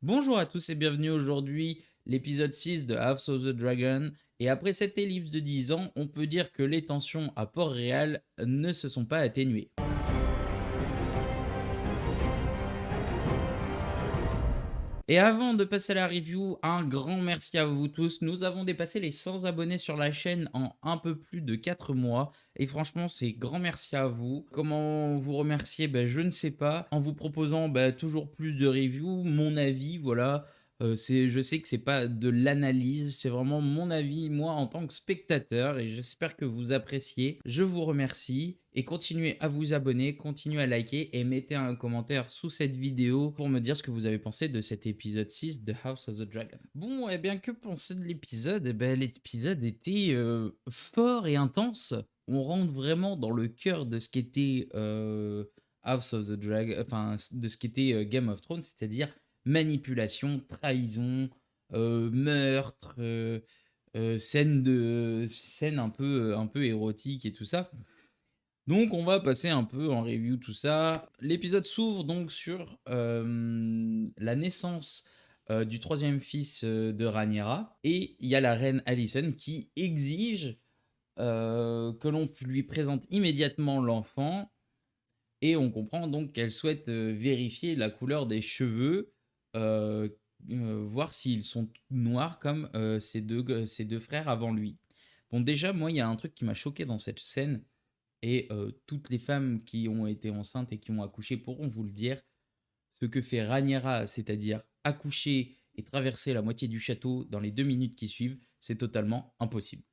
Bonjour à tous et bienvenue aujourd'hui, l'épisode 6 de House of the Dragon. Et après cette ellipse de 10 ans, on peut dire que les tensions à Port-Réal ne se sont pas atténuées. Et avant de passer à la review, un grand merci à vous tous. Nous avons dépassé les 100 abonnés sur la chaîne en un peu plus de 4 mois. Et franchement, c'est grand merci à vous. Comment vous remercier? Je ne sais pas. En vous proposant toujours plus de reviews, mon avis, voilà. Je sais que c'est pas de l'analyse, c'est vraiment mon avis, moi, en tant que spectateur, et j'espère que vous appréciez. Je vous remercie et continuez à vous abonner, continuez à liker et mettez un commentaire sous cette vidéo pour me dire ce que vous avez pensé de cet épisode 6 de House of the Dragon. Bon, que penser de l'épisode? L'épisode était fort et intense. On rentre vraiment dans le cœur de ce qu'était House of the Dragon, enfin de ce qu'était Game of Thrones, c'est-à-dire manipulation, trahison, meurtre, scène un peu érotique et tout ça. Donc on va passer un peu en review tout ça. L'épisode s'ouvre donc sur la naissance du troisième fils de Rhaenyra. Et il y a la reine Alicent qui exige que l'on lui présente immédiatement l'enfant. Et on comprend donc qu'elle souhaite vérifier la couleur des cheveux, euh, voir s'ils sont noirs comme ses deux frères avant lui. Bon, déjà, moi, il y a un truc qui m'a choqué dans cette scène, et toutes les femmes qui ont été enceintes et qui ont accouché pourront vous le dire. Ce que fait Rhaenyra, c'est-à-dire accoucher et traverser la moitié du château dans les 2 minutes qui suivent, c'est totalement impossible.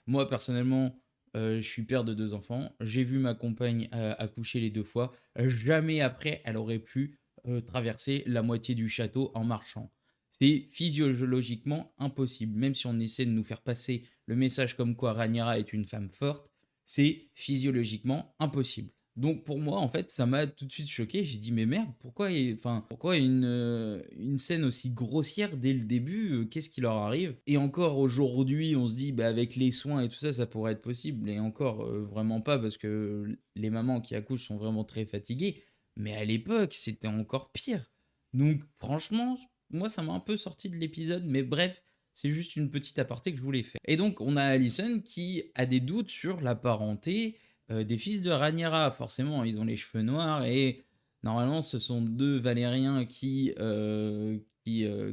Moi, personnellement, je suis père de 2 enfants. J'ai vu ma compagne accoucher les 2 fois. Jamais après, elle aurait pu traverser la moitié du château en marchant. C'est physiologiquement impossible. Même si on essaie de nous faire passer le message comme quoi Rhaenyra est une femme forte, c'est physiologiquement impossible. Donc pour moi, en fait, ça m'a tout de suite choqué. J'ai dit, mais merde, pourquoi une scène aussi grossière dès le début? Qu'est-ce qui leur arrive? Et encore aujourd'hui, on se dit, avec les soins et tout ça, ça pourrait être possible. Et encore, vraiment pas, parce que les mamans qui accouchent sont vraiment très fatiguées. Mais à l'époque, c'était encore pire. Donc franchement, moi, ça m'a un peu sorti de l'épisode. Mais bref, c'est juste une petite aparté que je voulais faire. Et donc, on a Allison qui a des doutes sur la parenté des fils de Rhaenyra. Forcément, ils ont les cheveux noirs et normalement, ce sont deux Valériens qui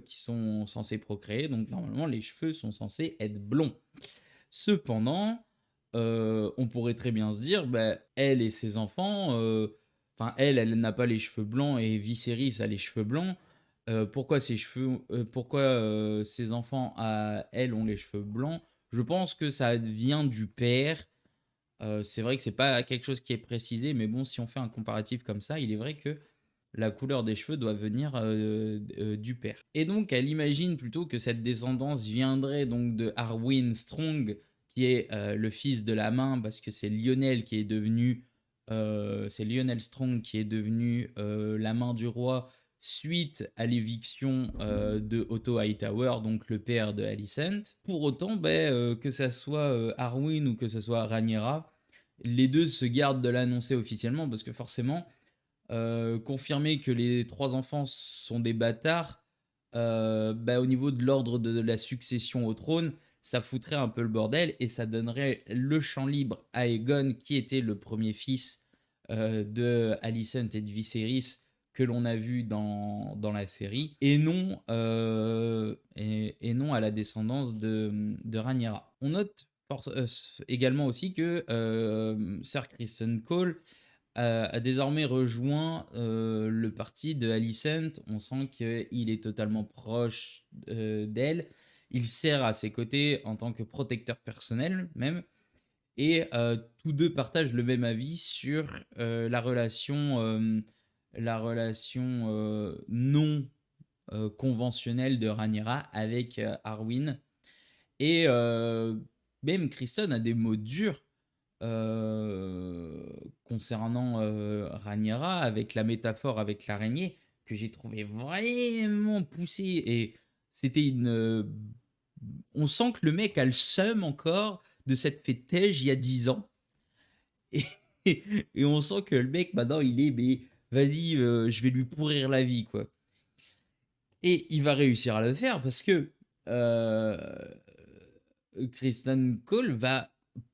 sont censés procréer. Donc, normalement, les cheveux sont censés être blonds. Cependant, on pourrait très bien se dire, elle et ses enfants, enfin, elle n'a pas les cheveux blancs et Viserys a les cheveux blancs. Pourquoi ses enfants à elle ont les cheveux blancs? Je pense que ça vient du père. C'est vrai que c'est pas quelque chose qui est précisé, mais bon, si on fait un comparatif comme ça, il est vrai que la couleur des cheveux doit venir du père. Et donc, elle imagine plutôt que cette descendance viendrait donc de Arwyn Strong, qui est le fils de la main, parce que c'est Lionel Strong qui est devenu la main du roi suite à l'éviction de Otto Hightower, donc le père de Alicent. Pour autant, que ça soit Arwyn ou que ça soit Rhaenyra, les deux se gardent de l'annoncer officiellement, parce que forcément, confirmer que les 3 enfants sont des bâtards, au niveau de l'ordre de la succession au trône, ça foutrait un peu le bordel et ça donnerait le champ libre à Aegon, qui était le premier fils de Alicent et de Viserys que l'on a vu dans la série, et non à la descendance de Rhaenyra. On note également aussi que Sir Kristen Cole a désormais rejoint le parti de Alicent. On sent qu'il est totalement proche d'elle. Il sert à ses côtés en tant que protecteur personnel même. Et tous deux partagent le même avis sur la relation non conventionnelle de Rhaenyra avec Arwyn. Et même Kristen a des mots durs concernant Rhaenyra, avec la métaphore avec l'araignée, que j'ai trouvé vraiment poussée. Et c'était on sent que le mec a le seum encore de cette fêtège il y a 10 ans. Et, et on sent que le mec, maintenant, il est, mais vas-y, je vais lui pourrir la vie, quoi. Et il va réussir à le faire parce que euh, Kristen Cole va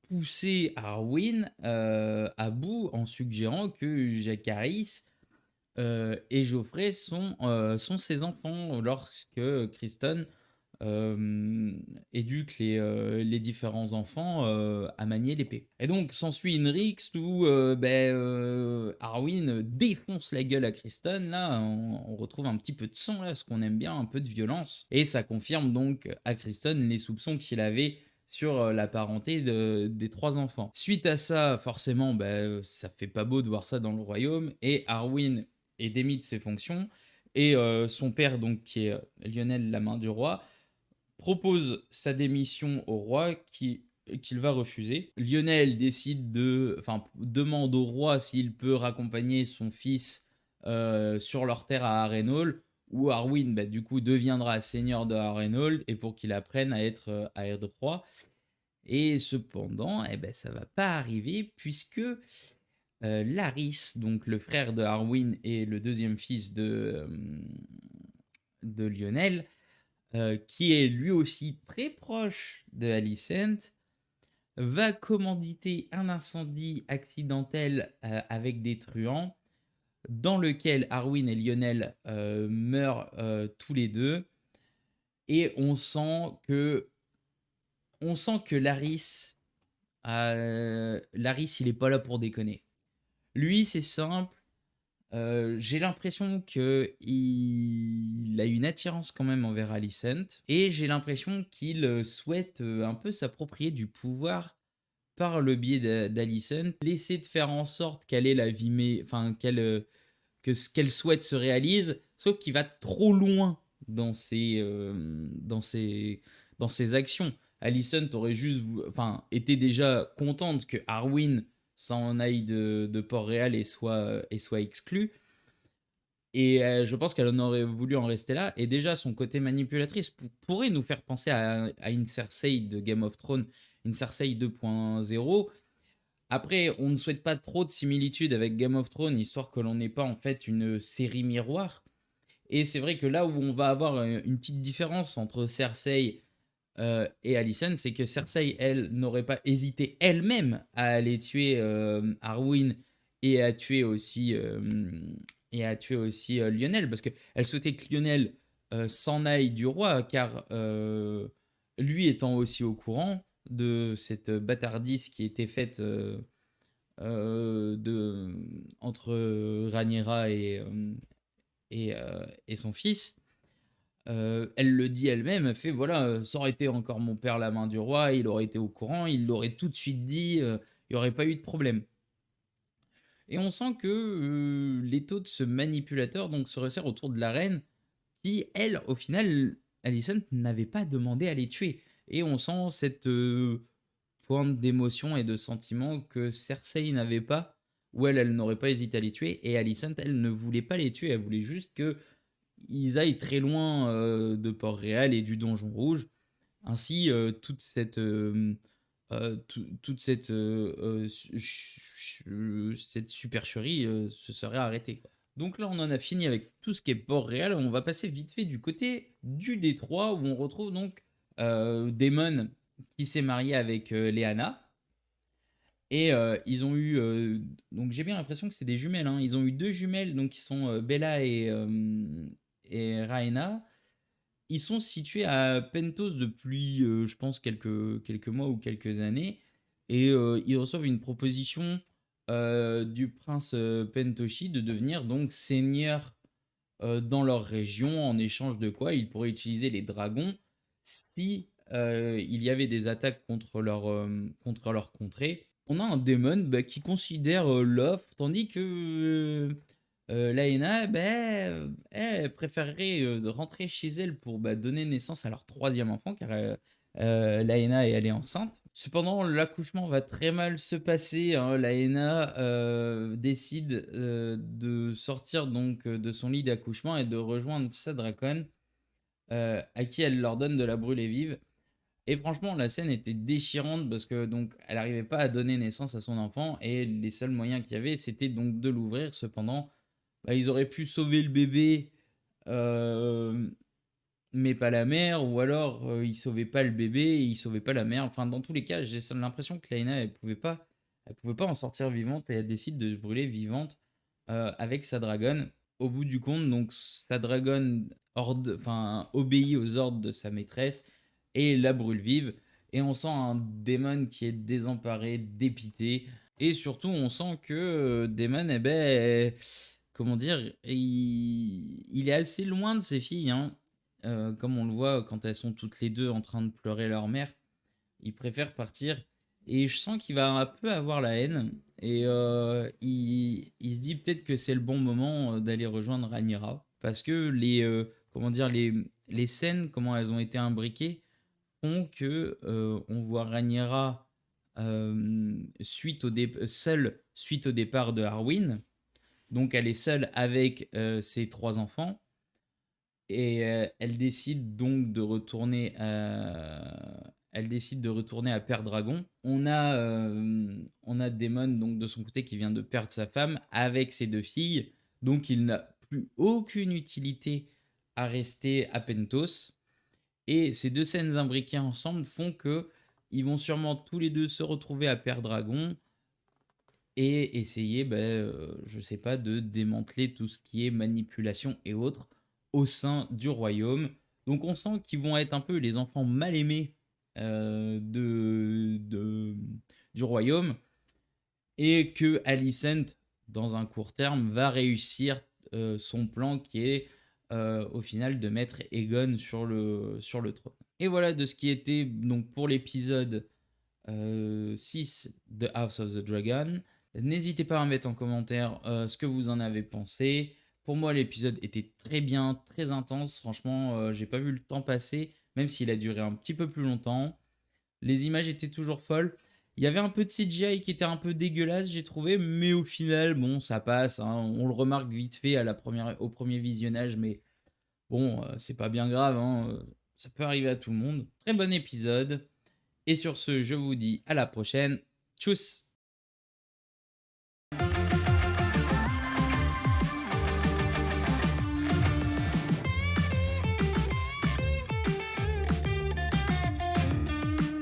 pousser Arwen à bout en suggérant que Jacaris et Geoffrey sont ses enfants lorsque Kristen euh, éduque les différents enfants à manier l'épée. Et donc s'ensuit une rixe où Arwen défonce la gueule à Kristen. Là, on retrouve un petit peu de sang, là, ce qu'on aime bien, un peu de violence. Et ça confirme donc à Kristen les soupçons qu'il avait sur la parenté des trois enfants. Suite à ça, forcément, ça fait pas beau de voir ça dans le royaume, et Arwen est démis de ses fonctions, et son père, donc, qui est Lionel, la main du roi, propose sa démission au roi qu'il va refuser. Lionel demande au roi s'il peut raccompagner son fils sur leur terre à Harrenhal, où Arwen du coup deviendra seigneur de Harrenhal et pour qu'il apprenne à être roi. Et cependant, ça va pas arriver puisque Larys, donc le frère de Arwen et le deuxième fils de Lionel, qui est lui aussi très proche de Alicent, va commanditer un incendie accidentel avec des truands, dans lequel Arwen et Lionel meurent tous les deux. Et on sent que Larys, il est pas là pour déconner. Lui, c'est simple. J'ai l'impression qu'il a une attirance quand même envers Alicent, et j'ai l'impression qu'il souhaite un peu s'approprier du pouvoir par le biais d'Alicent, laisser de faire en sorte qu'elle ait la vie, enfin que ce qu'elle souhaite se réalise, sauf qu'il va trop loin dans ses actions. Alicent aurait juste été déjà contente que Arwen s'en aille de Port-Réal et soit exclue. Et je pense qu'elle en aurait voulu en rester là. Et déjà, son côté manipulatrice pourrait nous faire penser à une Cersei de Game of Thrones, une Cersei 2.0. Après, on ne souhaite pas trop de similitudes avec Game of Thrones, histoire que l'on n'ait pas en fait une série miroir. Et c'est vrai que là où on va avoir une petite différence entre Cersei et Alicent, c'est que Cersei, elle, n'aurait pas hésité elle-même à aller tuer Arwen et à tuer aussi, Lionel, parce qu'elle souhaitait que Lionel s'en aille du roi, car lui étant aussi au courant de cette bâtardise qui était faite entre Rhaenyra et son fils. Elle le dit elle-même, elle fait voilà, ça aurait été encore mon père la main du roi, il aurait été au courant, il l'aurait tout de suite dit, il n'y aurait pas eu de problème. Et on sent que l'étau de ce manipulateur donc se resserre autour de la reine, qui, elle, au final, Alicent n'avait pas demandé à les tuer. Et on sent cette pointe d'émotion et de sentiment que Cersei n'avait pas, où elle n'aurait pas hésité à les tuer, et Alicent, elle, ne voulait pas les tuer, elle voulait juste que ils aillent très loin de Port-Réal et du Donjon Rouge. Ainsi, toute cette supercherie se serait arrêtée, quoi. Donc là, on en a fini avec tout ce qui est Port-Réal. On va passer vite fait du côté du Détroit, où on retrouve donc Daemon qui s'est marié avec Lyanna. Et ils ont eu. Donc j'ai bien l'impression que c'est des jumelles, hein. Ils ont eu deux jumelles donc, qui sont Bella et Rhaena. Ils sont situés à Pentos depuis, je pense, quelques mois ou quelques années. Et ils reçoivent une proposition du prince Pentoshi de devenir donc seigneur dans leur région, en échange de quoi ils pourraient utiliser les dragons si il y avait des attaques contre leur contrée. On a un démon qui considère l'offre, tandis que Laena, elle préférerait rentrer chez elle pour donner naissance à leur troisième enfant, car Laena elle est enceinte. Cependant, l'accouchement va très mal se passer, hein. Laena décide de sortir donc de son lit d'accouchement et de rejoindre sa draconne, à qui elle leur donne de la brûler vive. Et franchement, la scène était déchirante parce que donc elle n'arrivait pas à donner naissance à son enfant, et les seuls moyens qu'il y avait, c'était donc de l'ouvrir. Cependant, ils auraient pu sauver le bébé mais pas la mère, ou alors il sauvait pas le bébé et il sauvait pas la mère. Enfin, dans tous les cas, j'ai l'impression que Laena, elle pouvait pas en sortir vivante et elle décide de se brûler vivante avec sa dragonne. Au bout du compte, donc sa dragonne obéit aux ordres de sa maîtresse et la brûle vive. Et on sent un démon qui est désemparé, dépité. Et surtout, on sent que Daemon, eh ben, comment dire, il est assez loin de ses filles, hein. Comme on le voit quand elles sont toutes les deux en train de pleurer leur mère, il préfère partir. Et je sens qu'il va un peu avoir la haine. Et il se dit peut-être que c'est le bon moment d'aller rejoindre Rhaenyra. Parce que comment dire, les scènes, comment elles ont été imbriquées, font que on voit Rhaenyra seule suite au départ de Harwin. Donc elle est seule avec ses 3 enfants et elle décide de retourner à Père Dragon. On a Daemon donc de son côté qui vient de perdre sa femme avec ses 2 filles, donc il n'a plus aucune utilité à rester à Pentos. Et ces 2 scènes imbriquées ensemble font que ils vont sûrement tous les deux se retrouver à Père Dragon et essayer, je sais pas, de démanteler tout ce qui est manipulation et autres au sein du royaume. Donc on sent qu'ils vont être un peu les enfants mal aimés du royaume et que Alicent, dans un court terme, va réussir son plan qui est au final de mettre Aegon sur le trône. Et voilà de ce qui était donc pour l'épisode 6 de House of the Dragon. N'hésitez pas à mettre en commentaire ce que vous en avez pensé. Pour moi, l'épisode était très bien, très intense. Franchement, j'ai pas vu le temps passer, même s'il a duré un petit peu plus longtemps. Les images étaient toujours folles. Il y avait un peu de CGI qui était un peu dégueulasse, j'ai trouvé, mais au final, bon, ça passe, hein. On le remarque vite fait au premier visionnage, mais bon, c'est pas bien grave, hein. Ça peut arriver à tout le monde. Très bon épisode. Et sur ce, je vous dis à la prochaine. Tchuss!